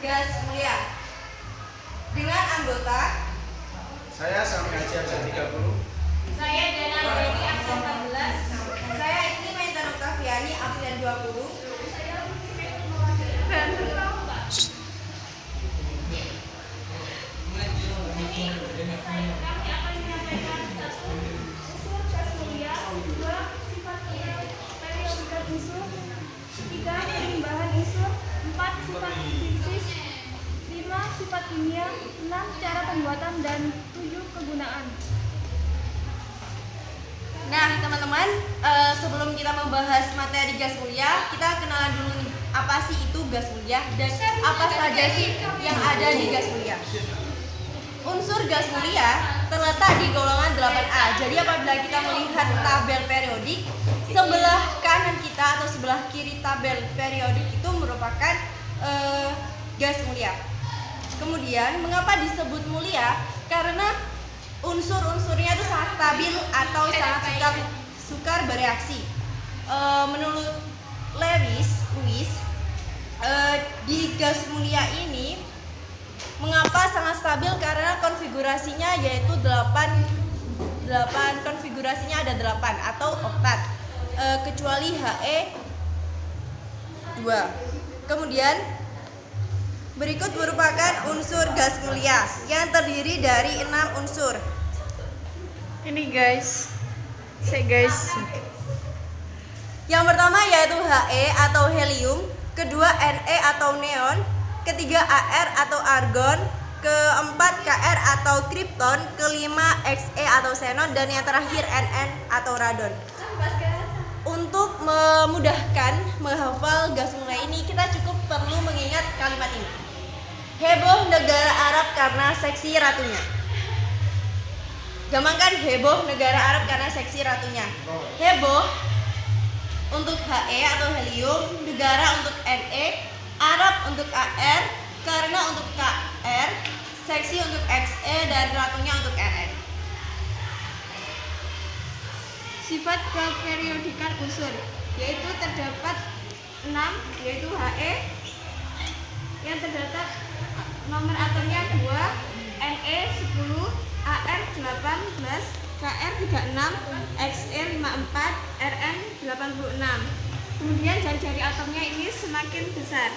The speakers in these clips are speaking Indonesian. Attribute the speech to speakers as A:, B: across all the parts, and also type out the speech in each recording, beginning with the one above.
A: gas mulia dengan anggota
B: saya Sami Haji absen 30.
A: Saya Dana Dewi absen 14. Saya Ini Maintan Oktaviani absen 20.
C: Perimbahan unsur, 4 sifat sintesis, 5 sifat kimia, 6 cara pembuatan, dan 7 kegunaan.
A: Nah teman-teman, sebelum kita membahas materi gas mulia, kita kenalan dulu nih, apa sih itu gas mulia dan apa saja sih yang ada di gas mulia. Unsur gas mulia terletak di golongan 8A. Jadi apabila kita melihat tabel periodik, sebelah kanan kita atau sebelah kiri tabel periodik itu merupakan gas mulia. Kemudian mengapa disebut mulia? Karena unsur-unsurnya itu sangat stabil atau sangat sukar bereaksi. Menurut Lewis, di gas mulia ini mengapa sangat stabil? Karena konfigurasinya yaitu 8 konfigurasinya ada 8 atau oktat, kecuali He2. Kemudian berikut merupakan unsur gas mulia yang terdiri dari 6 unsur.
C: Ini guys,
A: Yang pertama yaitu He atau helium, kedua Ne atau neon, ketiga Ar atau argon, keempat Kr atau krypton, kelima Xe atau xenon, dan yang terakhir Nn atau radon. Untuk memudahkan menghafal gas mulia ini, kita cukup perlu mengingat kalimat ini. Heboh negara Arab karena seksi ratunya. Gampangkan, heboh negara Arab karena seksi ratunya. Heboh untuk He atau helium, negara untuk Ne, Arab untuk Ar, karena untuk Kr, seksi untuk Xe, dan ratunya untuk Rn.
C: sifat keperiodikan unsur, yaitu terdapat 6, yaitu He yang terdapat nomor atomnya 2, Ne 10, Ar 18, Kr 36, Xe 54, Rn 86. Kemudian jari-jari atomnya ini semakin besar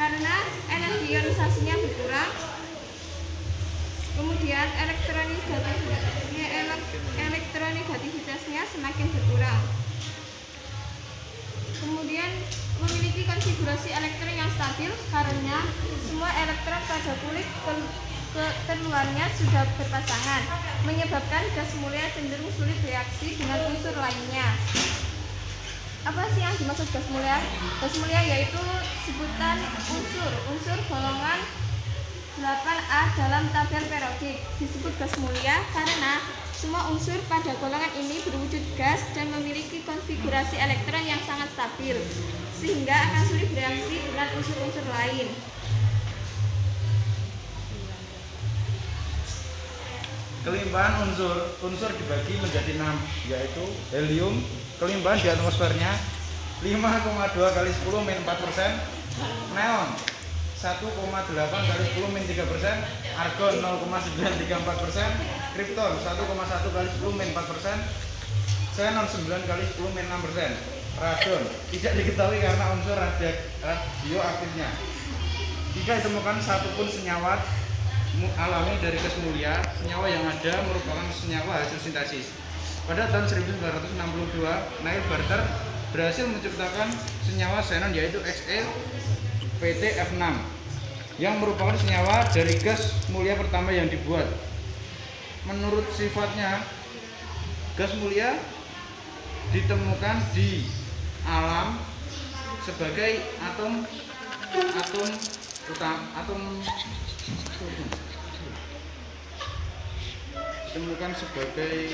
C: karena energi ionisasinya berkurang. Kemudian elektronegativitasnya semakin berkurang. Kemudian memiliki konfigurasi elektron yang stabil karena semua elektron pada kulit terluarnya sudah berpasangan, menyebabkan gas mulia cenderung sulit bereaksi dengan unsur lainnya. Apa sih yang dimaksud gas mulia? Gas mulia yaitu sebutan unsur golongan 8A dalam tabel periodik. Disebut gas mulia karena semua unsur pada golongan ini berwujud gas dan memiliki konfigurasi elektron yang sangat stabil, sehingga akan sulit bereaksi dengan unsur-unsur lain.
B: Kelimpahan unsur dibagi menjadi 6, yaitu helium, kelimpahan di atmosfernya 5,2 kali 10 min 4%, neon 1,8 kali 10 min 3%, argon 0,934%, krypton 1,1 kali 10 min 4%, xenon 9 kali 10 min 6%, radon tidak diketahui karena unsur radioaktifnya. Jika ditemukan satupun senyawa alami dari gas mulia, senyawa yang ada merupakan senyawa hasil sintesis. Pada tahun 1962, Neil Barter berhasil menciptakan senyawa xenon yaitu XePtF6 yang merupakan senyawa dari gas mulia pertama yang dibuat. Menurut sifatnya, gas mulia ditemukan di alam sebagai ditemukan sebagai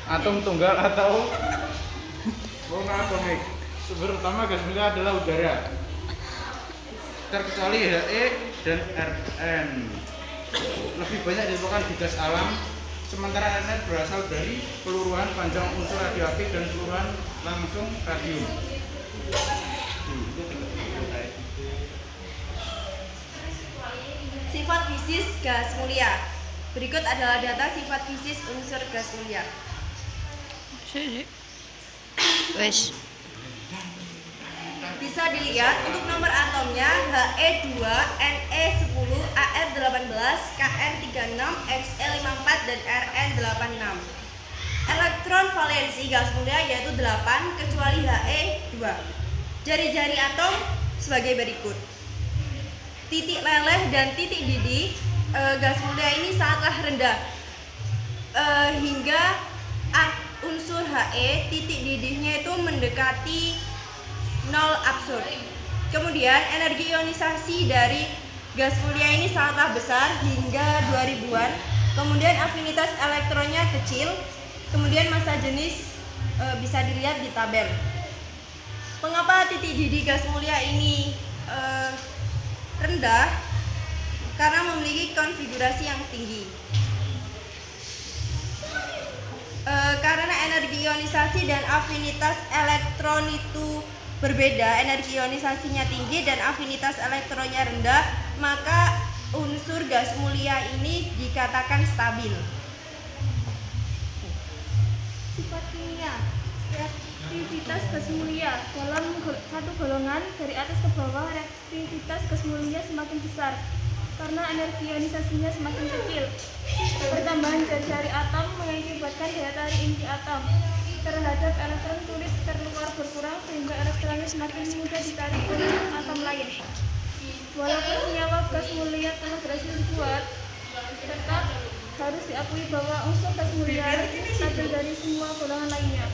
B: atom tunggal atau monoatomik. Sumber utama gas mulia adalah udara, terkecuali He dan Rn. Lebih banyak ditemukan di gas alam, sementara Rn berasal dari peluruhan panjang unsur radioaktif dan peluruhan langsung radium.
A: Sifat fisis gas mulia. Berikut adalah data sifat fisis unsur gas mulia.
D: Wes.
A: Bisa dilihat untuk nomor atomnya He2, Ne10, Ar18, Kn36, Xe54, dan Rn86. Elektron valensi gas mulia yaitu 8 kecuali He2. Jari-jari atom sebagai berikut. Titik leleh dan titik didih gas mulia ini sangatlah rendah hingga unsur He titik didihnya itu mendekati 0 absolut. Kemudian energi ionisasi dari gas mulia ini sangatlah besar hingga 2000-an. Kemudian afinitas elektronnya kecil. Kemudian massa jenis bisa dilihat di tabel. Mengapa titik didih gas mulia ini rendah? Karena memiliki konfigurasi yang tinggi. Karena energi ionisasi dan afinitas elektron itu berbeda, energi ionisasinya tinggi dan afinitas elektronnya rendah, maka unsur gas mulia ini dikatakan stabil.
C: Sifat kimia. Reaktivitas gas mulia. Dalam satu golongan dari atas ke bawah, reaktivitas gas mulia semakin besar karena energi ionisasinya semakin kecil. Pertambahan jari-jari atom mengakibatkan daya tarik inti atom terhadap elektron tulis terluar berkurang sehingga elektronnya semakin mudah ditarik oleh atom lain. Walaupun senyawa gas mulia telah berhasil dibuat, tetap harus diakui bahwa unsur gas mulia stabil dari semua golongan lainnya.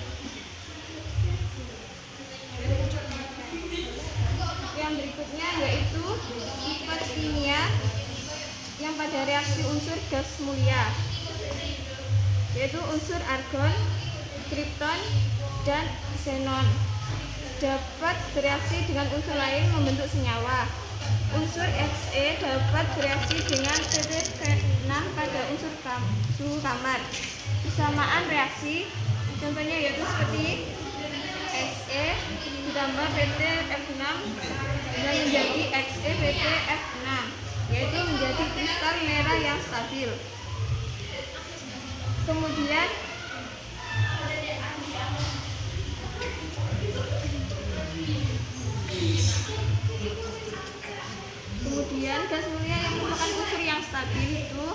C: Yang berikutnya yaitu sifat kimia yang pada reaksi unsur gas mulia, yaitu unsur argon, kripton, dan xenon dapat bereaksi dengan unsur lain membentuk senyawa. Unsur Xe dapat bereaksi dengan PT6 pada unsur suhu kamar. Persamaan reaksi contohnya yaitu seperti Xe ditambah PT-F6 dan menjadi Xe PT-F6, yaitu menjadi kristal merah yang stabil. Kemudian gas mulia yang merupakan unsur yang stabil itu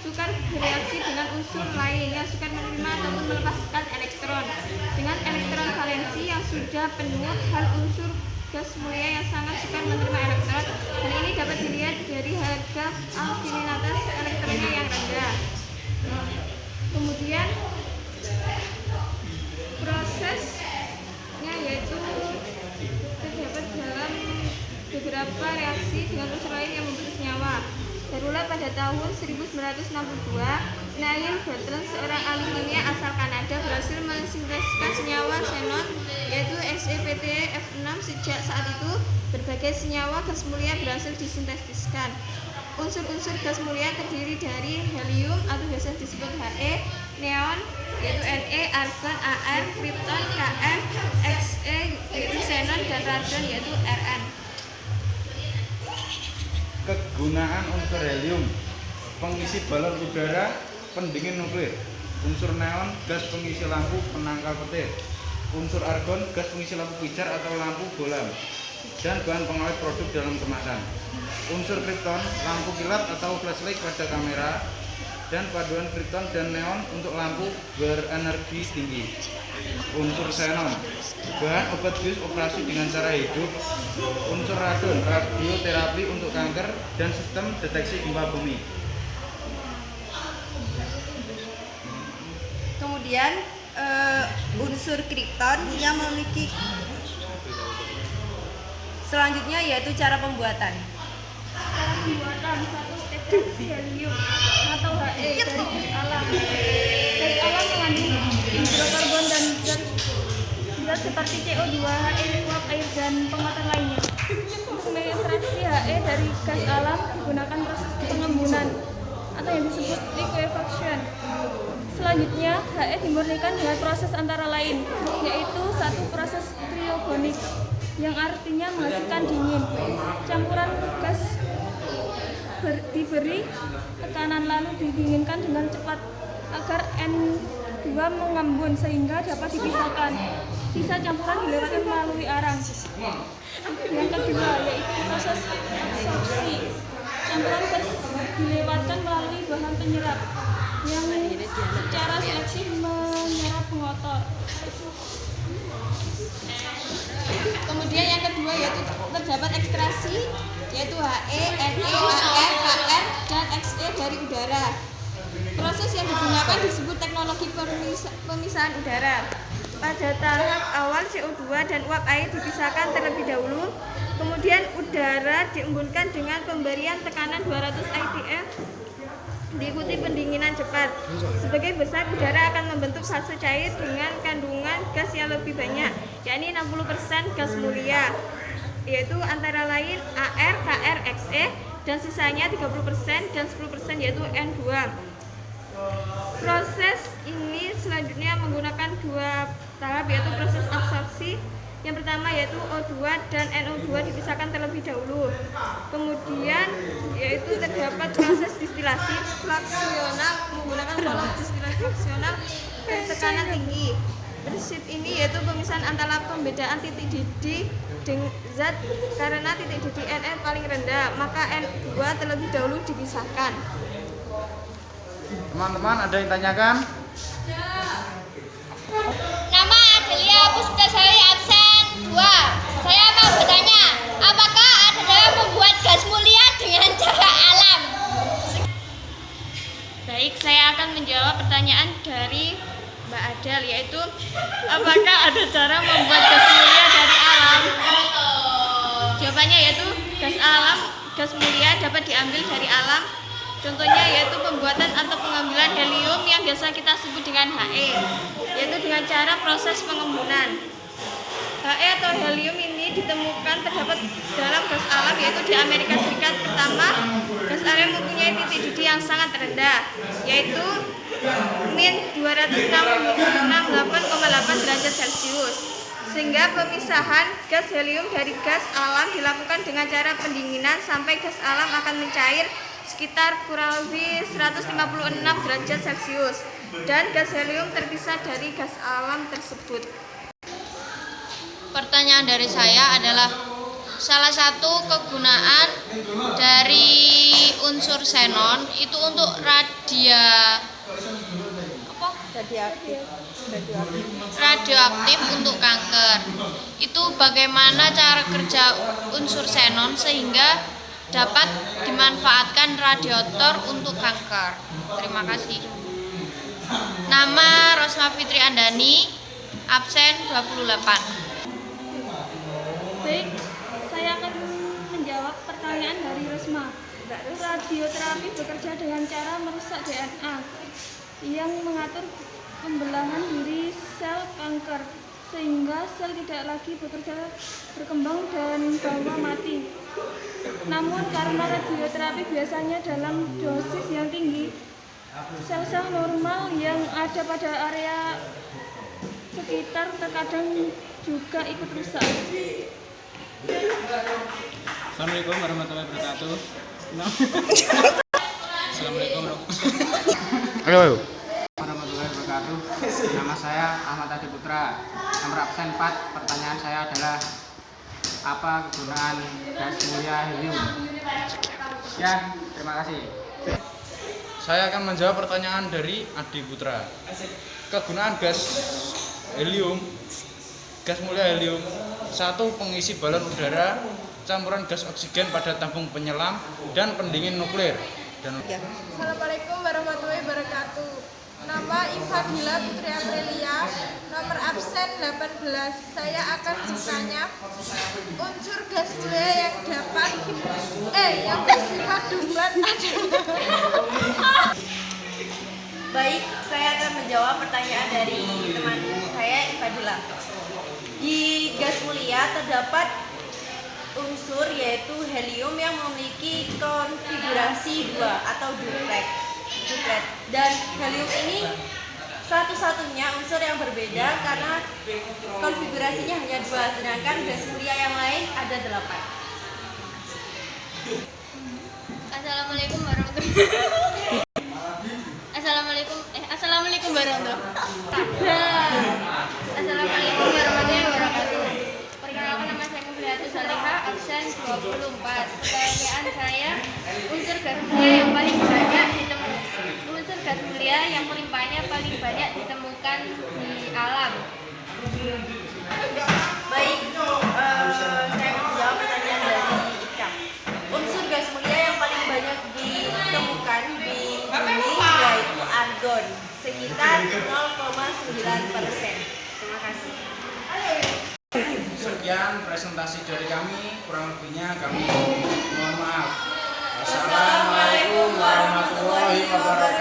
C: sukar bereaksi dengan unsur lain yang sukar menerima ataupun melepaskan elektron. Dengan elektron valensi yang sudah penuh, hal unsur gas mulia yang sangat sukar menerima elektron, dan ini dapat dilihat dari harga afinitas elektronnya yang rendah. Kemudian prosesnya yaitu terdapat dalam beberapa reaksi dengan unsur lain yang membentuk senyawa. Barulah pada tahun 1962, Neil Barton, seorang ahli kimia asal Kanada, berhasil mensinteskan senyawa xenon yaitu XePT-F6. Sejak saat itu, berbagai senyawa gas mulia berhasil disinteskan. Unsur-unsur gas mulia terdiri dari helium atau biasa disebut He, neon yaitu Ne, argon, Ar, kripton, Kn, Xe yaitu xenon, dan radon yaitu Rn.
B: Kegunaan unsur helium: pengisi balon udara, pendingin nuklir. Unsur neon, gas pengisi lampu penangkal petir. Unsur argon, gas pengisi lampu pijar atau lampu bolam, dan bahan pengawet produk dalam kemasan. Unsur kripton, lampu kilat atau flashlight pada kamera, dan paduan kripton dan neon untuk lampu berenergi tinggi. Unsur xenon, bahan obat bius operasi dengan cara hidup. Unsur radon, radioterapi untuk kanker dan sistem deteksi gempa bumi.
A: Kemudian unsur kripton yang memiliki selanjutnya yaitu cara pembuatan.
C: Cara pembuatan satu ekstraksi helium atau He dari gas alam. Gas alam mengandung hidrokarbon dan zat seperti CO2, He, uap, air, dan penguatan lainnya. Untuk mengekstraksi He dari gas alam digunakan proses pengembunan atau yang disebut liquefaction. Selanjutnya, He dimurnikan dengan proses antara lain, yaitu satu proses kriogenik yang artinya menghasilkan dingin. Campuran gas diberi tekanan lalu didinginkan dengan cepat agar N2 mengembun sehingga dapat dipisahkan. Sisa campuran dilewatkan melalui arang. Yang kedua yaitu proses absorpsi. Campuran gas dilewatkan melalui bahan penyerap yang secara selektif menyerap pengotor. Kemudian yang kedua yaitu terdapat ekstraksi yaitu He, Ne, Ar, Kr, dan Xe dari udara. Proses yang digunakan disebut teknologi pemisahan udara. Pada tahap awal CO2 dan uap air dipisahkan terlebih dahulu, kemudian udara diembunkan dengan pemberian tekanan 200 atm diikuti pendinginan cepat. Sebagai besar, udara akan membentuk fase cair dengan kandungan gas yang lebih banyak, yakni 60% gas mulia, yaitu antara lain Ar, Kr, Xe, dan sisanya 30% dan 10% yaitu N2. Proses ini selanjutnya menggunakan dua tahap yaitu proses absorpsi. Yang pertama yaitu O2 dan NO2 dipisahkan terlebih dahulu. Kemudian yaitu terdapat proses distilasi fraksional menggunakan kolom distilasi fraksional bertekanan tinggi. Prinsip ini yaitu pemisahan antara pembedaan titik didih dengan zat karena titik didih NR paling rendah, maka N2 terlebih dahulu dipisahkan.
B: Teman-teman ada yang tanyakan?
E: Nama Adelia Puspitasari, absen 2. Saya mau bertanya, apakah ada cara membuat gas mulia dengan cara alam?
C: Baik, saya akan menjawab pertanyaan dari Mbak Adel, yaitu apakah ada cara membuat gas mulia dari alam? Jawabannya yaitu gas mulia dapat diambil dari alam. Contohnya yaitu pembuatan atau pengambilan helium yang biasa kita sebut dengan He, yaitu dengan cara proses pengembunan. He atau helium ini ditemukan terdapat dalam gas alam yaitu di Amerika Serikat. Pertama, gas alam mempunyai titik didih yang sangat rendah, yaitu min 268,8 derajat Celcius. Sehingga pemisahan gas helium dari gas alam dilakukan dengan cara pendinginan sampai gas alam akan mencair sekitar kurang lebih 156 derajat Celcius dan gas helium terpisah dari gas alam tersebut.
D: Pertanyaan dari saya adalah salah satu kegunaan dari unsur xenon itu untuk radioaktif untuk kanker. Itu bagaimana cara kerja unsur xenon sehingga dapat dimanfaatkan radiator untuk kanker. Terima kasih. Nama Rosma Fitri Andani, absen 28.
C: Baik, saya akan menjawab pertanyaan dari Rosma. Radioterapi bekerja dengan cara merusak DNA yang mengatur pembelahan diri sel kanker sehingga sel tidak lagi berkembang dan bahwa mati. Namun karena radioterapi biasanya dalam dosis yang tinggi, sel-sel normal yang ada pada area sekitar terkadang juga ikut rusak.
F: Assalamualaikum warahmatullahi wabarakatuh. Assalamualaikum
B: Ayo.
F: warahmatullahi wabarakatuh. Nama saya Ahmad Adi Putra. Nomor absen 4. Pertanyaan saya adalah apa kegunaan gas mulia helium? Ya, terima kasih.
B: Saya akan menjawab pertanyaan dari Adi Putra. Kegunaan gas helium, gas mulia helium, 1. Pengisi balon udara, campuran gas oksigen pada tabung penyelam dan pendingin nuklir.
G: Assalamualaikum warahmatullahi wabarakatuh. Nama Ifadila Putri Aprilia, nomor absen 18. Saya akan bertanya unsur gas mulia yang dapat yang bersifat dumbat adalah.
A: Baik, saya akan menjawab pertanyaan dari teman saya Ifadila. Di gas mulia terdapat unsur yaitu helium yang memiliki konfigurasi 2 atau duplet. Dan helium ini satu-satunya unsur yang berbeda karena konfigurasinya hanya 2, sedangkan gas mulia yang lain ada 8.
E: Assalamualaikum warahmatullahi Assalamualaikum warahmatullahi wabarakatuh. Perkenalkan, nama saya Mulyati Salihah, absen 24. Pertanyaan saya, unsur gas mulia yang paling banyak ditemukan di alam.
A: Baik, saya akan menjawab pertanyaan dari Ika. Unsur gas mulia yang paling banyak ditemukan di bumi yaitu argon, sekitar 0,9%. Terima kasih.
B: Sekian presentasi dari kami, kurang lebihnya kami mohon maaf.
A: Wassalamualaikum warahmatullahi wabarakatuh.